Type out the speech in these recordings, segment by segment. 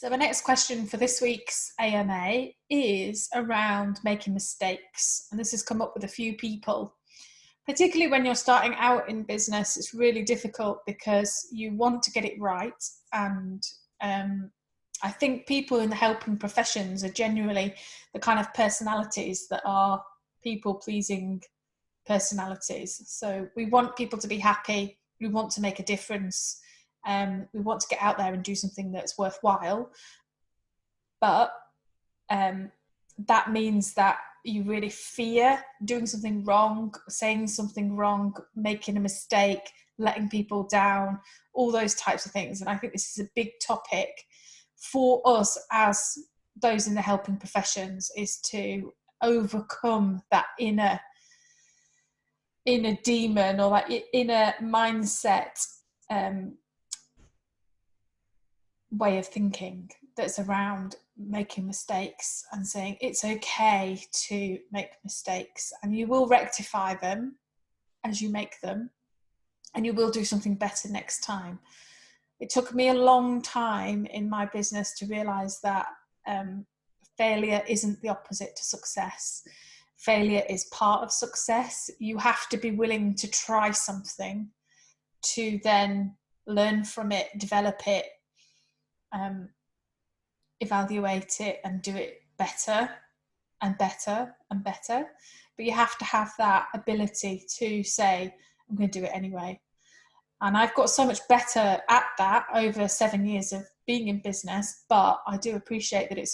So my next question for this week's AMA is around making mistakes. And this has come up with a few people. Particularly when you're starting out in business, it's really difficult because you want to get it right. And I think people in the helping professions are generally the kind of personalities that are people-pleasing personalities. So we want people to be happy. We want to make a difference. We want to get out there and do something that's worthwhile. But that means that you really fear doing something wrong, saying something wrong, making a mistake, letting people down, all those types of things. And I think this is a big topic for us as those in the helping professions, is to overcome that inner demon or that inner mindset way of thinking that's around making mistakes and saying it's okay to make mistakes, and you will rectify them as you make them, and you will do something better next time. It took me a long time in my business to realize that failure isn't the opposite to success. Failure is part of success. You have to be willing to try something to then learn from it, develop it, evaluate it and do it better and better and better. But you have to have that ability to say, I'm going to do it anyway. And I've got so much better at that over 7 years of being in business, but I do appreciate that it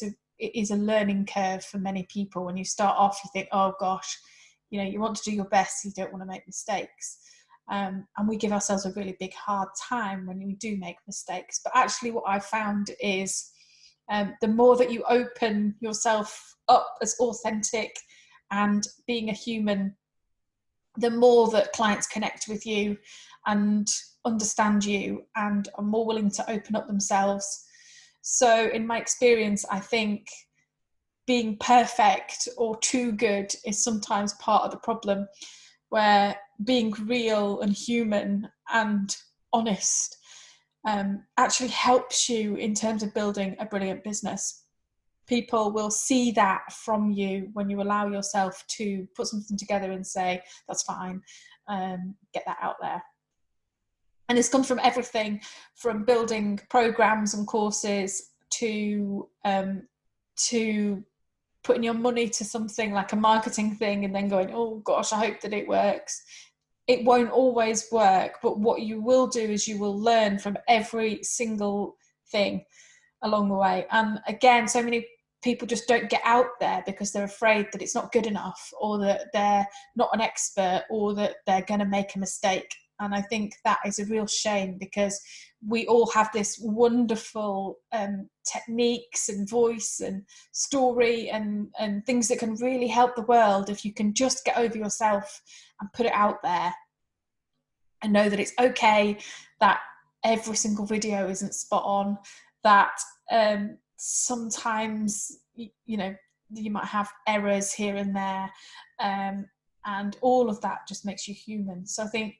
is a learning curve for many people. When you start off, you think, oh gosh, you want to do your best, you don't want to make mistakes. And we give ourselves a really big hard time when we do make mistakes. But actually what I found is the more that you open yourself up as authentic and being a human, the more that clients connect with you and understand you and are more willing to open up themselves. So in my experience, I think being perfect or too good is sometimes part of the problem, where being real and human and honest actually helps you in terms of building a brilliant business. People will see that from you when you allow yourself to put something together and say, that's fine, get that out there. And this comes from everything from building programs and courses to putting your money to something like a marketing thing and then going, oh gosh, I hope that it works. It won't always work, but what you will do is you will learn from every single thing along the way. And again, so many people just don't get out there because they're afraid that it's not good enough, or that they're not an expert, or that they're going to make a mistake. And I think that is a real shame, because we all have this wonderful techniques and voice and story and things that can really help the world if you can just get over yourself and put it out there and know that it's okay that every single video isn't spot on, that sometimes you might have errors here and there, and all of that just makes you human. So I think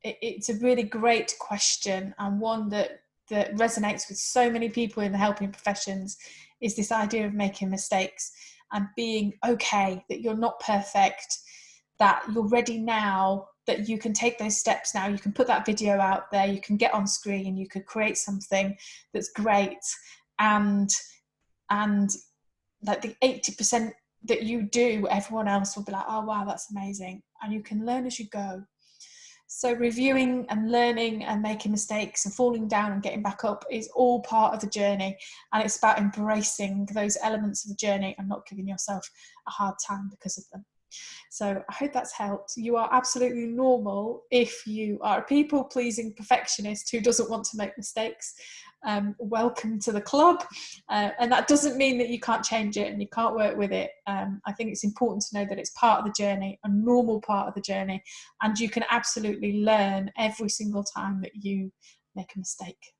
it's a really great question, and one that resonates with so many people in the helping professions, is this idea of making mistakes and being okay that you're not perfect, that you're ready now, that you can take those steps now. You can put that video out there, you can get on screen, you could create something that's great, and like the 80% that you do, everyone else will be like, oh wow, that's amazing. And you can learn as you go. So reviewing and learning and making mistakes and falling down and getting back up is all part of the journey, and it's about embracing those elements of the journey and not giving yourself a hard time because of them. So I hope that's helped. You are absolutely normal if you are a people-pleasing perfectionist who doesn't want to make mistakes. Welcome to the club. And that doesn't mean that you can't change it and you can't work with it. I think it's important to know that it's part of the journey, a normal part of the journey, and you can absolutely learn every single time that you make a mistake.